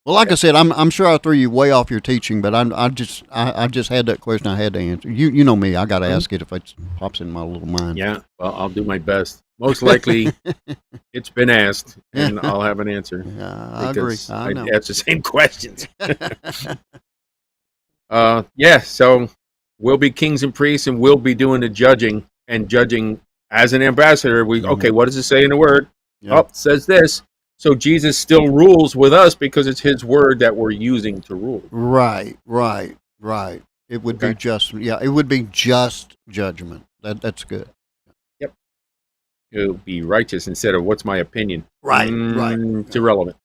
Well, like I said, I'm sure I threw you way off your teaching, but I just had that question I had to answer. You know me, I got to ask it if it pops in my little mind. Yeah, well, I'll do my best. Most likely, it's been asked, and I'll have an answer. Yeah, I agree. I know. Ask the same questions. So we'll be kings and priests, and we'll be doing the judging, and judging as an ambassador. Okay, what does it say in the Word? Yeah. Oh, it says this. So Jesus still rules with us because it's his word that we're using to rule. Right. It would be just, it would be just judgment. That's good. Yep. It would be righteous instead of what's my opinion. Right. It's irrelevant.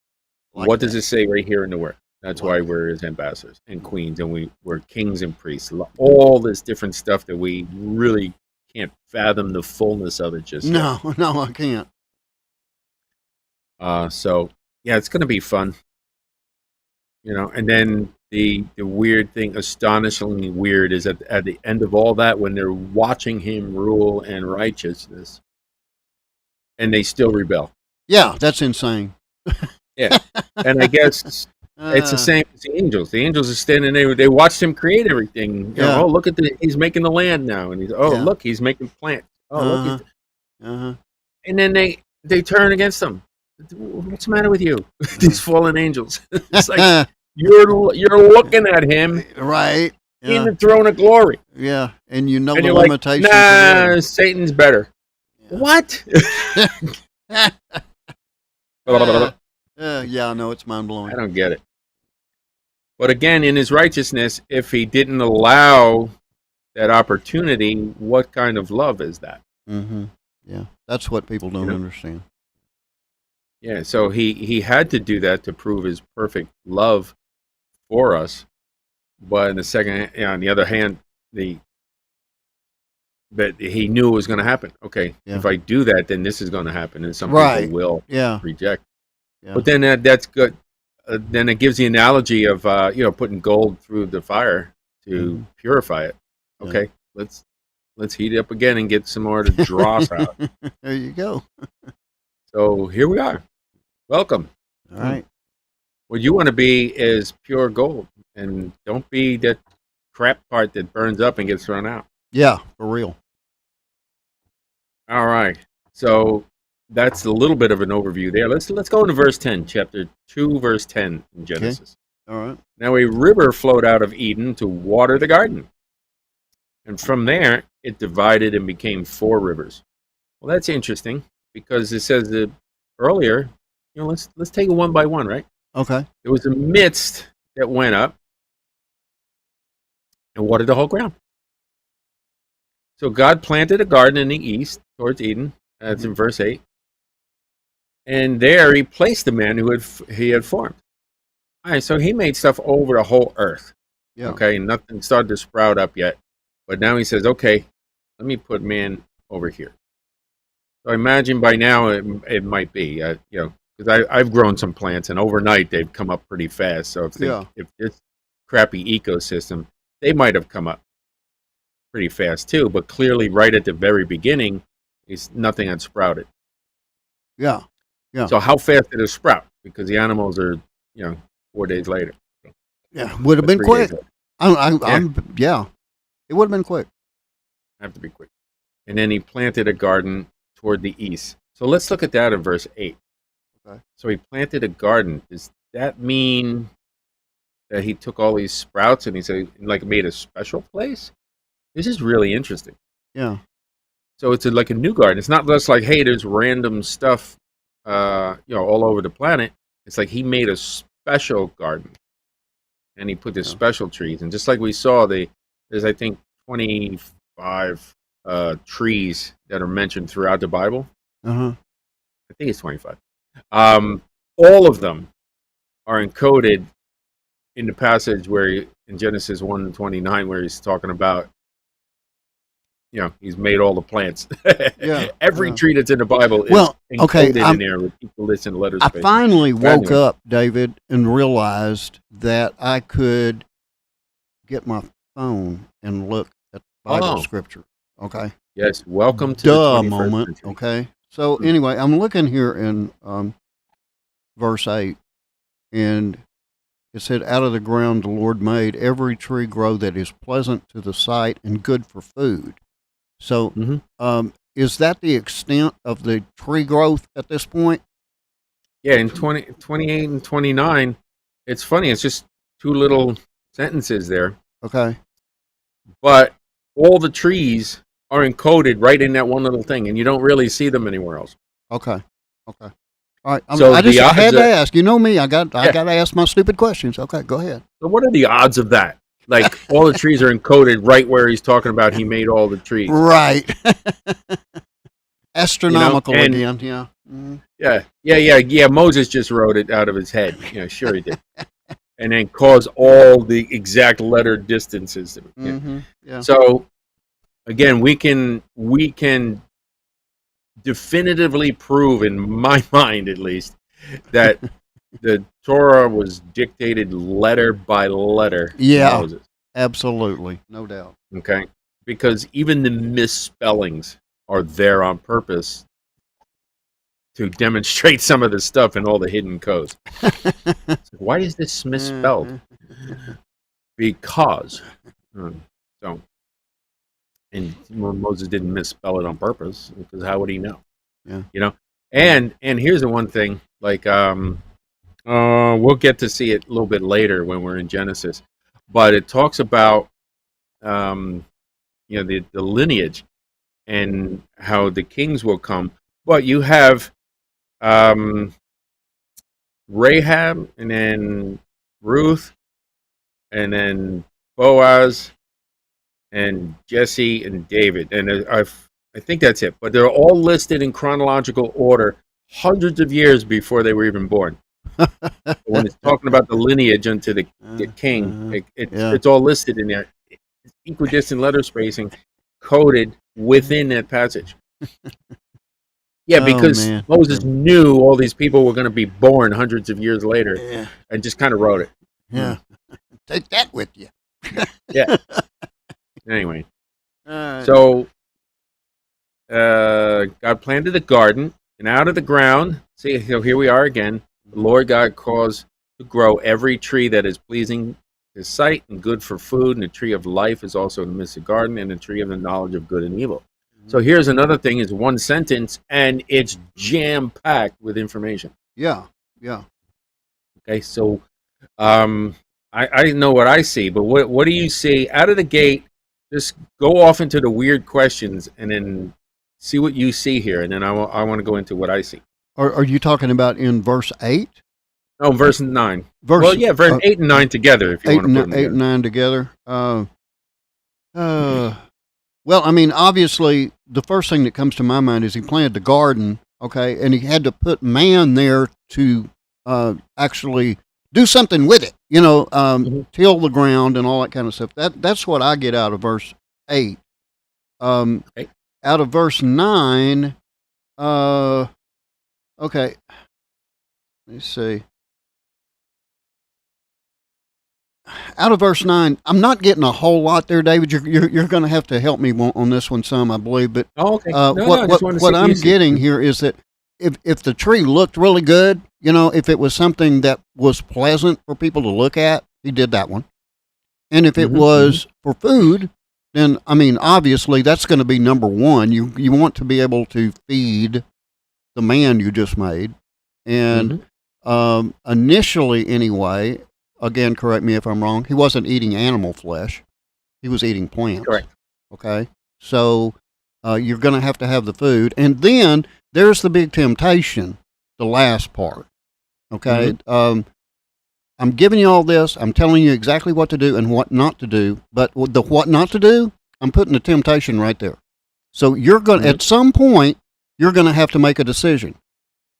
Like does it say right here in the word? That's why we're his ambassadors and queens, and we're kings and priests. All this different stuff that we really can't fathom the fullness of it just yet. No, I can't. It's going to be fun, and then the weird thing, astonishingly weird, is at the end of all that, when they're watching him rule in righteousness and they still rebel. Yeah, that's insane. Yeah. And I guess it's the same as the angels. The angels are standing there. They watched him create everything. Look at he's making the land now. And look, he's making plants. Look. And then they turn against him. What's the matter with you? These fallen angels. It's like you're looking at him, right? In the throne of glory. Yeah, and the you're limitations. Like, nah, Satan's better. Yeah. What? I know, it's mind blowing. I don't get it. But again, in his righteousness, if he didn't allow that opportunity, what kind of love is that? Mm-hmm. Yeah, that's what people don't understand. Yeah, so he had to do that to prove his perfect love for us. But on the other hand, but he knew it was going to happen. Okay, if I do that, then this is going to happen, and some people will reject. Yeah. But then that's good. Then it gives the analogy of putting gold through the fire to purify it. Okay, let's heat it up again and get some more to draw us out. There you go. So here we are. Welcome. All right. What you want to be is pure gold, and don't be that crap part that burns up and gets thrown out. Yeah, for real. All right. So that's a little bit of an overview there. Let's go into verse 10, chapter 2, verse 10 in Genesis. Okay. All right. Now a river flowed out of Eden to water the garden, and from there it divided and became 4 rivers. Well, that's interesting because it says that earlier, let's take it one by one, right? Okay. There was a mist that went up and watered the whole ground. So God planted a garden in the east towards Eden. That's in verse 8. And there he placed the man who he had formed. All right, so he made stuff over the whole earth. Yeah. Okay, nothing started to sprout up yet. But now he says, okay, let me put man over here. So I imagine by now it might be, because I've grown some plants, and overnight they've come up pretty fast. So if this crappy ecosystem, they might have come up pretty fast too. But clearly, right at the very beginning, nothing had sprouted. Yeah. So how fast did it sprout? Because the animals are, 4 days later. Yeah, would have been quick. It would have been quick. Have to be quick. And then he planted a garden toward the east. So let's look at that in verse 8. Okay. So he planted a garden. Does that mean that he took all these sprouts and he said, made a special place? This is really interesting. Yeah. So it's like a new garden. It's not just like, hey, there's random stuff, all over the planet. It's like he made a special garden, and he put the special trees. And just like we saw, there's I think 25 trees that are mentioned throughout the Bible. Uh-huh. I think it's 25. All of them are encoded in the passage in Genesis 1:29, where he's talking about, he's made all the plants. Every tree that's in the Bible is encoded in there with equal list and letter space. I finally woke up, David, and realized that I could get my phone and look at Bible scripture. Okay. Yes, welcome to the duh 21st moment. century. Okay. So anyway, I'm looking here in verse 8, and it said, "Out of the ground the Lord made every tree grow that is pleasant to the sight and good for food." So is that the extent of the tree growth at this point? Yeah, in 28 and 29, it's funny. It's just two little sentences there. Okay. But all the trees are encoded right in that one little thing, and you don't really see them anywhere else. Okay. Okay. All right. So I the had odds to are- ask. You know me. I got to ask my stupid questions. Okay, go ahead. So what are the odds of that? Like, all the trees are encoded right where he's talking about he made all the trees. Right. Astronomical and- again. Yeah. Mhm. Yeah. Moses just wrote it out of his head. Sure he did. And then caused all the exact letter distances. Yeah. So, again, we can definitively prove, in my mind at least, that the Torah was dictated letter by letter to Moses. Absolutely. No doubt. Okay? Because even the misspellings are there on purpose to demonstrate some of the stuff in all the hidden codes. So why is this misspelled? Because. So, and Moses didn't misspell it on purpose, because how would he know? Yeah. And here's the one thing, like, we'll get to see it a little bit later when we're in Genesis, but it talks about, the lineage and how the kings will come. But you have Rahab, and then Ruth, and then Boaz, and Jesse, and David, and I think that's it. But they're all listed in chronological order, hundreds of years before they were even born. When it's talking about the lineage unto the king, it's all listed in there. It's equidistant letter spacing coded within that passage. Yeah, because Moses knew all these people were going to be born hundreds of years later, and just kind of wrote it. Yeah. Take that with you. Yeah. Anyway, so God planted the garden, and out of the ground, see, here we are again. The Lord God caused to grow every tree that is pleasing to sight and good for food, and the tree of life is also in the midst of the garden, and the tree of the knowledge of good and evil. So here's another thing: is one sentence, and it's jam-packed with information. Yeah. Okay, so I know what I see, but what do you see out of the gate? Just go off into the weird questions, and then see what you see here, and then I want to go into what I see. Are you talking about in verse 8? Oh, verse 9. Verse 8 and 9 together, if you want to put them 8 and 9 together. Well, I mean, obviously, the first thing that comes to my mind is he planted the garden, okay, and he had to put man there to actually do something with it, till the ground and all that kind of stuff. That's what I get out of verse 8. Okay. Out of verse 9, okay, let's see. Out of verse 9, I'm not getting a whole lot there, David. You're going to have to help me on this one some, I believe. But okay. What I'm getting here is that if the tree looked really good, if it was something that was pleasant for people to look at, he did that one. And if it was for food, then, I mean, obviously that's going to be number one. You want to be able to feed the man you just made. And initially, anyway, again, correct me if I'm wrong, he wasn't eating animal flesh. He was eating plants. Correct. Okay? So you're going to have the food. And then there's the big temptation, the last part. Okay? I'm giving you all this. I'm telling you exactly what to do and what not to do. But the what not to do, I'm putting the temptation right there. So you're going to, at some point, you're going to have to make a decision.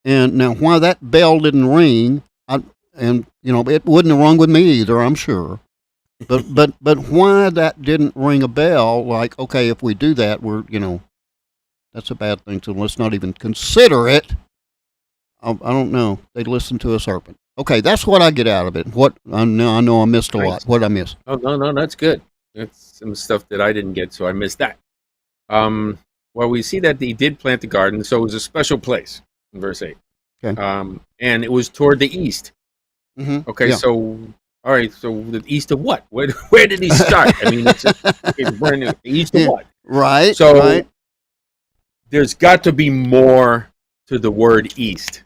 And now, why that bell didn't ring, it wouldn't have rung with me either, I'm sure. But why that didn't ring a bell, like, okay, if we do that, that's a bad thing, so let's not even consider it. I don't know. They listen to a serpent. Okay, that's what I get out of it. I know I missed a lot. What I missed? Oh, no, that's good. That's some stuff that I didn't get, so I missed that. Well, we see that he did plant the garden, so it was a special place in verse 8. Okay. And it was toward the east. Mm-hmm. Okay, Yeah. so, all right, so the east of what? Where did he start? I mean, it's brand new. The east of Yeah. what? Right. So right. there's got to be more to the word east.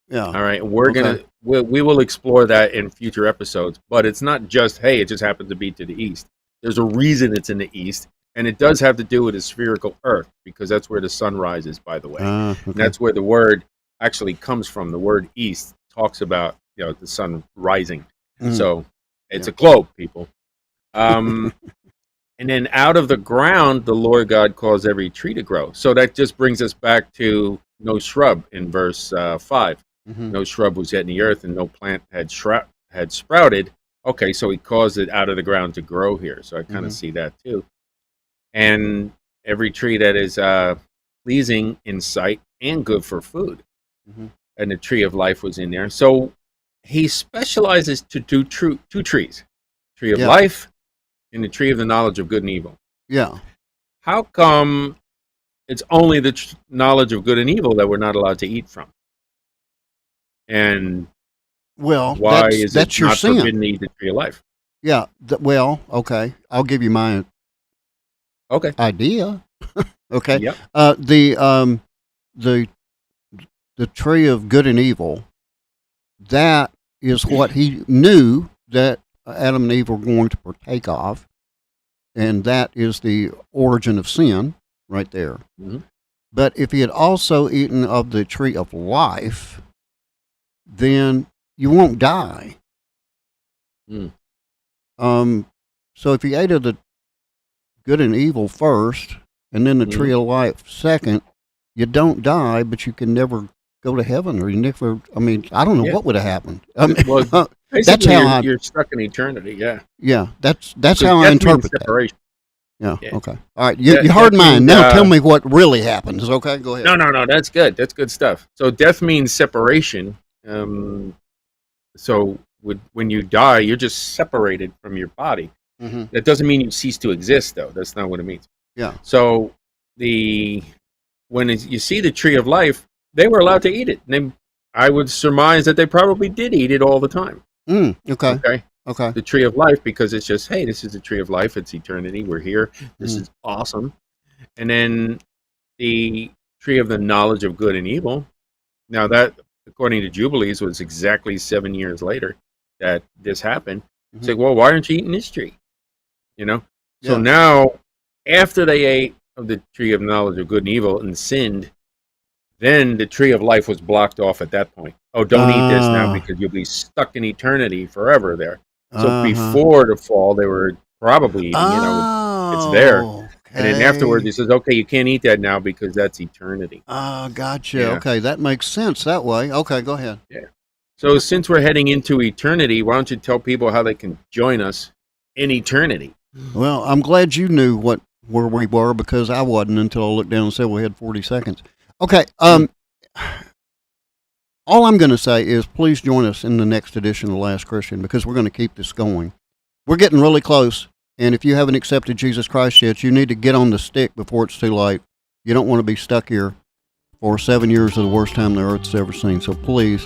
Yeah. All right, we're Okay. we will explore that in future episodes, but it's not just, hey, it just happens to be to the east. There's a reason it's in the east, and it does have to do with a spherical earth, because that's where the sun rises, by the way. And Okay. that's where the word actually comes from. The word east talks about, the sun rising. Mm. So it's a globe, people. And then out of the ground, the Lord God caused every tree to grow. So that just brings us back to no shrub in verse 5. Mhm. No shrub was yet in the earth, and no plant had sprouted. Okay, so he caused it out of the ground to grow here. So I kind of see that too. And every tree that is pleasing in sight and good for food. Mhm. And the tree of life was in there. So he specializes to do two trees. Tree of Yeah. life and the tree of the knowledge of good and evil. Yeah. How come it's only the knowledge of good and evil that we're not allowed to eat from? And Well, why that's, is that's it your not sin. forbidden to eat the tree of life? Yeah. Well, okay. I'll give you my Okay. idea. Okay. Yep. The tree of good and evil, that is what he knew that Adam and Eve were going to partake of, and that is the origin of sin right there. Mhm. But if he had also eaten of the tree of life, then you won't die. Mm. So if you ate of the good and evil first, and then the tree of life second, you don't die, but you can never go to heaven, or you never. I mean, I don't know Yeah. what would have happened. I mean, Well, that's basically, how you're stuck in eternity. Yeah. Yeah, that's Because how I death means interpret that. separation. Yeah. Yeah. Okay. All right. You That heard mine. means, Now tell me what really happens. Okay. Go ahead. No. That's good. That's good stuff. So death means separation. So when you die, you're just separated from your body. Mm-hmm. That doesn't mean you cease to exist, though. That's not what it means. Yeah. So when you see the tree of life, they were allowed to eat it. I would surmise that they probably did eat it all the time. Okay. Okay. Okay. The tree of life, because it's just, hey, this is the tree of life. It's eternity. We're here. This is awesome. And then the tree of the knowledge of good and evil. Now that, according to Jubilees, was exactly 7 years later that this happened. It's like, well, why aren't you eating this tree? So Yeah. now, after they ate of the tree of knowledge of good and evil and sinned, then the tree of life was blocked off at that point. Oh, don't eat this now, because you'll be stuck in eternity forever there. So before the fall, they were probably eating it's there. And then afterwards, he says, okay, you can't eat that now because that's eternity. Gotcha. Yeah. Okay, that makes sense that way. Okay, go ahead. Yeah. So since we're heading into eternity, why don't you tell people how they can join us in eternity? Well, I'm glad you knew where we were, because I wasn't until I looked down and said we had 40 seconds. Okay. All I'm going to say is please join us in the next edition of The Last Christian, because we're going to keep this going. We're getting really close, and if you haven't accepted Jesus Christ yet, you need to get on the stick before it's too late. You don't want to be stuck here for 7 years of the worst time the earth's ever seen. So please,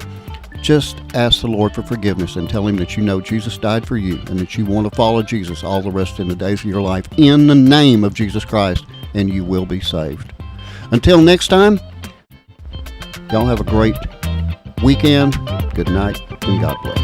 just ask the Lord for forgiveness and tell him that you know Jesus died for you and that you want to follow Jesus all the rest of the days of your life in the name of Jesus Christ, and you will be saved. Until next time, y'all have a great weekend. Good night, and God bless.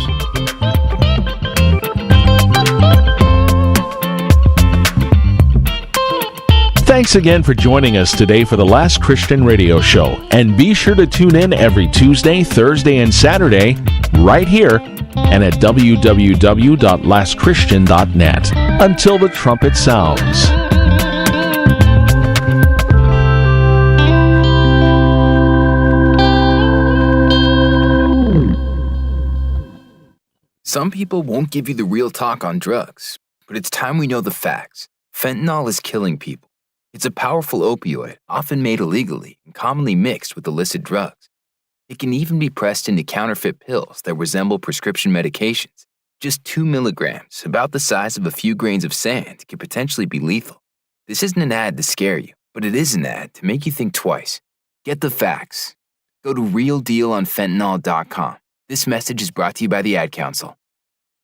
Thanks again for joining us today for The Last Christian Radio Show. And be sure to tune in every Tuesday, Thursday, and Saturday right here and at www.lastchristian.net. Until the trumpet sounds. Some people won't give you the real talk on drugs, but it's time we know the facts. Fentanyl is killing people. It's a powerful opioid, often made illegally and commonly mixed with illicit drugs. It can even be pressed into counterfeit pills that resemble prescription medications. Just 2 milligrams, about the size of a few grains of sand, can potentially be lethal. This isn't an ad to scare you. But it is an ad to make you think twice. Get the facts. Go to realdealonfentanyl.com. This message is brought to you by the Ad Council.